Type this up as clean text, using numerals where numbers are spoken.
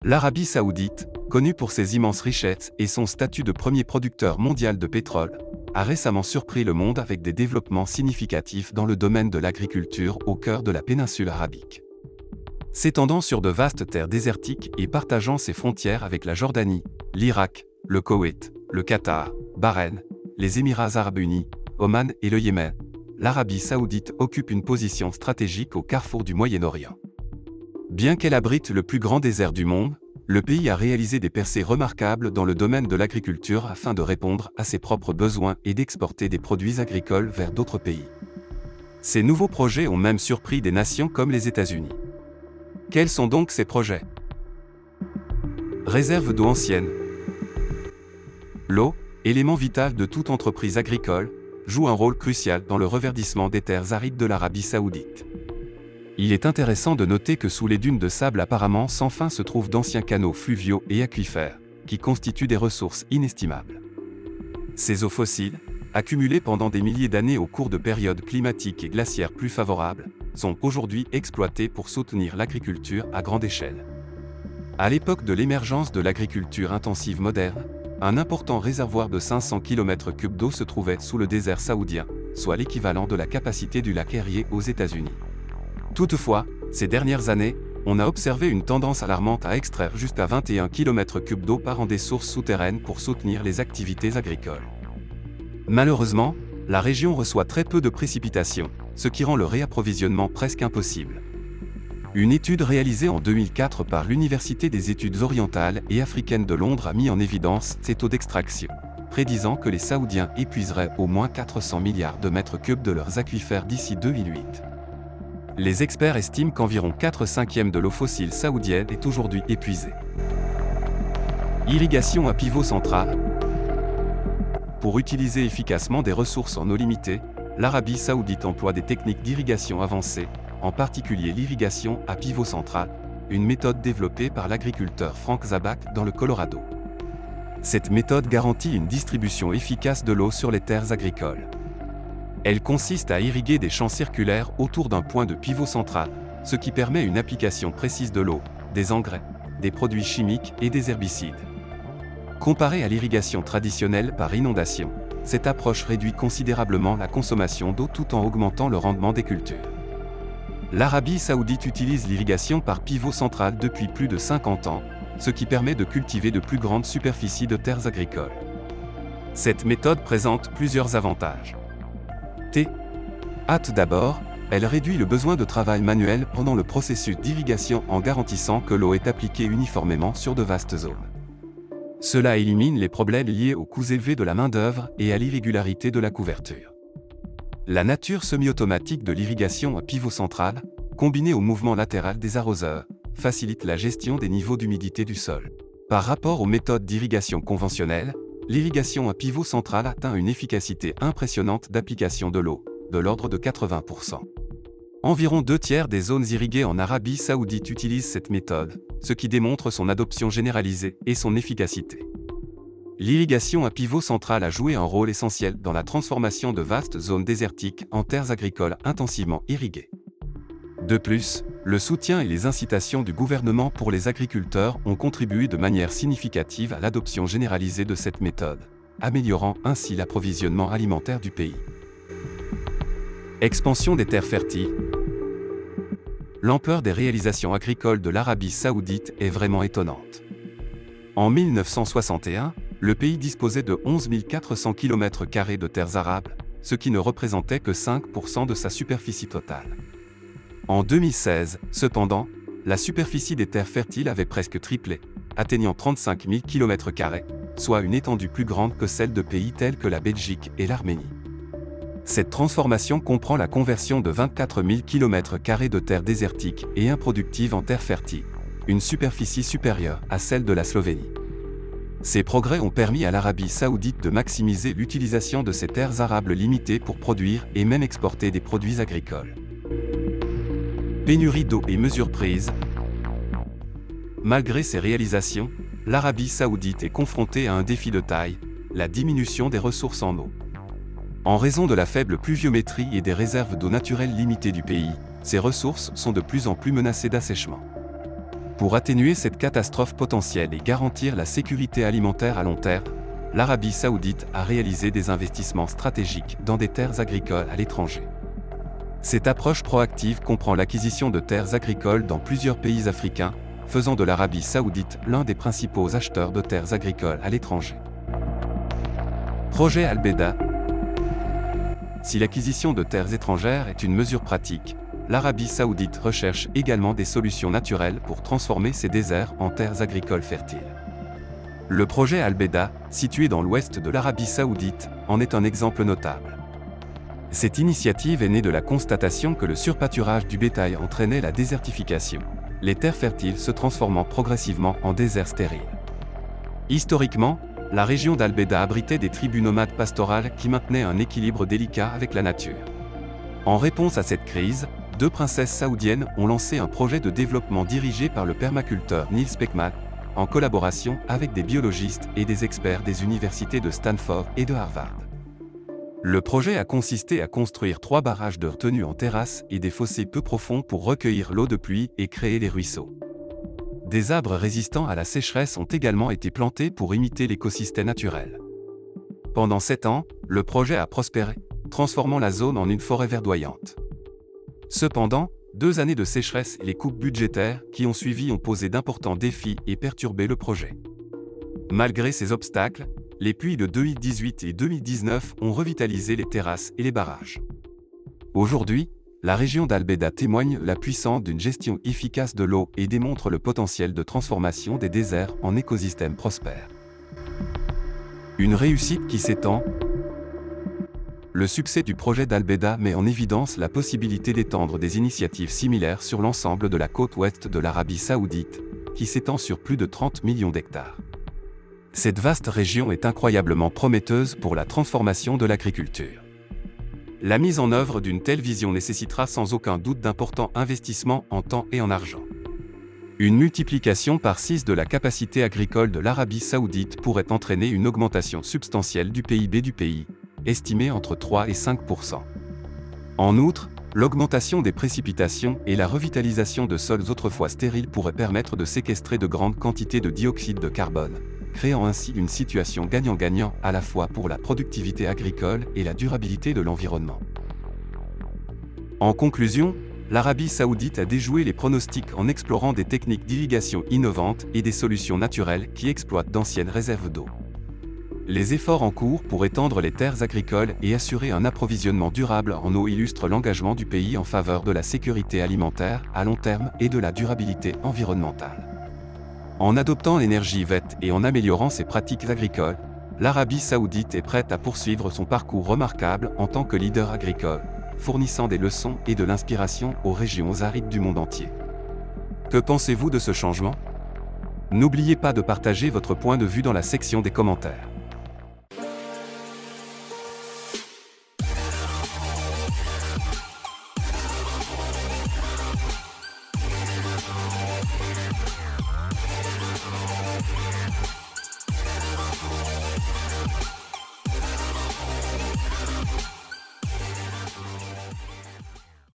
L'Arabie saoudite, connue pour ses immenses richesses et son statut de premier producteur mondial de pétrole, a récemment surpris le monde avec des développements significatifs dans le domaine de l'agriculture au cœur de la péninsule arabique. S'étendant sur de vastes terres désertiques et partageant ses frontières avec la Jordanie, l'Irak, le Koweït, le Qatar, Bahreïn, les Émirats arabes unis, Oman et le Yémen, l'Arabie saoudite occupe une position stratégique au carrefour du Moyen-Orient. Bien qu'elle abrite le plus grand désert du monde, le pays a réalisé des percées remarquables dans le domaine de l'agriculture afin de répondre à ses propres besoins et d'exporter des produits agricoles vers d'autres pays. Ces nouveaux projets ont même surpris des nations comme les États-Unis. Quels sont donc ces projets? Réserve d'eau ancienne. L'eau, élément vital de toute entreprise agricole, joue un rôle crucial dans le reverdissement des terres arides de l'Arabie saoudite. Il est intéressant de noter que sous les dunes de sable apparemment sans fin se trouvent d'anciens canaux fluviaux et aquifères, qui constituent des ressources inestimables. Ces eaux fossiles, accumulées pendant des milliers d'années au cours de périodes climatiques et glaciaires plus favorables, sont aujourd'hui exploitées pour soutenir l'agriculture à grande échelle. À l'époque de l'émergence de l'agriculture intensive moderne, un important réservoir de 500 km3 d'eau se trouvait sous le désert saoudien, soit l'équivalent de la capacité du lac Erie aux États-Unis. Toutefois, ces dernières années, on a observé une tendance alarmante à extraire jusqu'à 21 km3 d'eau par an des sources souterraines pour soutenir les activités agricoles. Malheureusement, la région reçoit très peu de précipitations, ce qui rend le réapprovisionnement presque impossible. Une étude réalisée en 2004 par l'Université des études orientales et africaines de Londres a mis en évidence ces taux d'extraction, prédisant que les Saoudiens épuiseraient au moins 400 milliards de mètres cubes de leurs aquifères d'ici 2008. Les experts estiment qu'environ 4/5 de l'eau fossile saoudienne est aujourd'hui épuisée. Irrigation à pivot central. Pour utiliser efficacement des ressources en eau limitée, l'Arabie saoudite emploie des techniques d'irrigation avancées, en particulier l'irrigation à pivot central, une méthode développée par l'agriculteur Frank Zabak dans le Colorado. Cette méthode garantit une distribution efficace de l'eau sur les terres agricoles. Elle consiste à irriguer des champs circulaires autour d'un point de pivot central, ce qui permet une application précise de l'eau, des engrais, des produits chimiques et des herbicides. Comparée à l'irrigation traditionnelle par inondation, cette approche réduit considérablement la consommation d'eau tout en augmentant le rendement des cultures. L'Arabie saoudite utilise l'irrigation par pivot central depuis plus de 50 ans, ce qui permet de cultiver de plus grandes superficies de terres agricoles. Cette méthode présente plusieurs avantages. Tout d'abord, elle réduit le besoin de travail manuel pendant le processus d'irrigation en garantissant que l'eau est appliquée uniformément sur de vastes zones. Cela élimine les problèmes liés aux coûts élevés de la main-d'œuvre et à l'irrégularité de la couverture. La nature semi-automatique de l'irrigation à pivot central, combinée au mouvement latéral des arroseurs, facilite la gestion des niveaux d'humidité du sol. Par rapport aux méthodes d'irrigation conventionnelles, l'irrigation à pivot central atteint une efficacité impressionnante d'application de l'eau, de l'ordre de 80%. Environ 2/3 des zones irriguées en Arabie saoudite utilisent cette méthode, ce qui démontre son adoption généralisée et son efficacité. L'irrigation à pivot central a joué un rôle essentiel dans la transformation de vastes zones désertiques en terres agricoles intensivement irriguées. De plus, le soutien et les incitations du gouvernement pour les agriculteurs ont contribué de manière significative à l'adoption généralisée de cette méthode, améliorant ainsi l'approvisionnement alimentaire du pays. Expansion des terres fertiles. L'ampleur des réalisations agricoles de l'Arabie saoudite est vraiment étonnante. En 1961, le pays disposait de 11 400 km² de terres arables, ce qui ne représentait que 5% de sa superficie totale. En 2016, cependant, la superficie des terres fertiles avait presque triplé, atteignant 35 000 km², soit une étendue plus grande que celle de pays tels que la Belgique et l'Arménie. Cette transformation comprend la conversion de 24 000 km² de terres désertiques et improductives en terres fertiles, une superficie supérieure à celle de la Slovénie. Ces progrès ont permis à l'Arabie saoudite de maximiser l'utilisation de ces terres arables limitées pour produire et même exporter des produits agricoles. Pénurie d'eau et mesures prises. Malgré ces réalisations, l'Arabie saoudite est confrontée à un défi de taille, la diminution des ressources en eau. En raison de la faible pluviométrie et des réserves d'eau naturelles limitées du pays, ces ressources sont de plus en plus menacées d'assèchement. Pour atténuer cette catastrophe potentielle et garantir la sécurité alimentaire à long terme, l'Arabie saoudite a réalisé des investissements stratégiques dans des terres agricoles à l'étranger. Cette approche proactive comprend l'acquisition de terres agricoles dans plusieurs pays africains, faisant de l'Arabie saoudite l'un des principaux acheteurs de terres agricoles à l'étranger. Projet Al-Beda. Si l'acquisition de terres étrangères est une mesure pratique, l'Arabie saoudite recherche également des solutions naturelles pour transformer ces déserts en terres agricoles fertiles. Le projet Al-Beda, situé dans l'ouest de l'Arabie saoudite, en est un exemple notable. Cette initiative est née de la constatation que le surpâturage du bétail entraînait la désertification, les terres fertiles se transformant progressivement en déserts stériles. Historiquement, la région d'Al-Beda abritait des tribus nomades pastorales qui maintenaient un équilibre délicat avec la nature. En réponse à cette crise, 2 princesses saoudiennes ont lancé un projet de développement dirigé par le permaculteur Niels Beckman, en collaboration avec des biologistes et des experts des universités de Stanford et de Harvard. Le projet a consisté à construire 3 barrages de retenue en terrasse et des fossés peu profonds pour recueillir l'eau de pluie et créer les ruisseaux. Des arbres résistants à la sécheresse ont également été plantés pour imiter l'écosystème naturel. Pendant 7 ans, le projet a prospéré, transformant la zone en une forêt verdoyante. Cependant, 2 années de sécheresse et les coupes budgétaires qui ont suivi ont posé d'importants défis et perturbé le projet. Malgré ces obstacles, les pluies de 2018 et 2019 ont revitalisé les terrasses et les barrages. Aujourd'hui, la région d'Al-Beda témoigne la puissance d'une gestion efficace de l'eau et démontre le potentiel de transformation des déserts en écosystèmes prospères. Une réussite qui s'étend. Le succès du projet d'Al-Beda met en évidence la possibilité d'étendre des initiatives similaires sur l'ensemble de la côte ouest de l'Arabie saoudite, qui s'étend sur plus de 30 millions d'hectares. Cette vaste région est incroyablement prometteuse pour la transformation de l'agriculture. La mise en œuvre d'une telle vision nécessitera sans aucun doute d'importants investissements en temps et en argent. Une multiplication par 6 de la capacité agricole de l'Arabie saoudite pourrait entraîner une augmentation substantielle du PIB du pays, estimée entre 3 et 5%. En outre, l'augmentation des précipitations et la revitalisation de sols autrefois stériles pourraient permettre de séquestrer de grandes quantités de dioxyde de carbone, créant ainsi une situation gagnant-gagnant à la fois pour la productivité agricole et la durabilité de l'environnement. En conclusion, l'Arabie saoudite a déjoué les pronostics en explorant des techniques d'irrigation innovantes et des solutions naturelles qui exploitent d'anciennes réserves d'eau. Les efforts en cours pour étendre les terres agricoles et assurer un approvisionnement durable en eau illustrent l'engagement du pays en faveur de la sécurité alimentaire à long terme et de la durabilité environnementale. En adoptant l'énergie verte et en améliorant ses pratiques agricoles, l'Arabie saoudite est prête à poursuivre son parcours remarquable en tant que leader agricole, fournissant des leçons et de l'inspiration aux régions arides du monde entier. Que pensez-vous de ce changement? N'oubliez pas de partager votre point de vue dans la section des commentaires.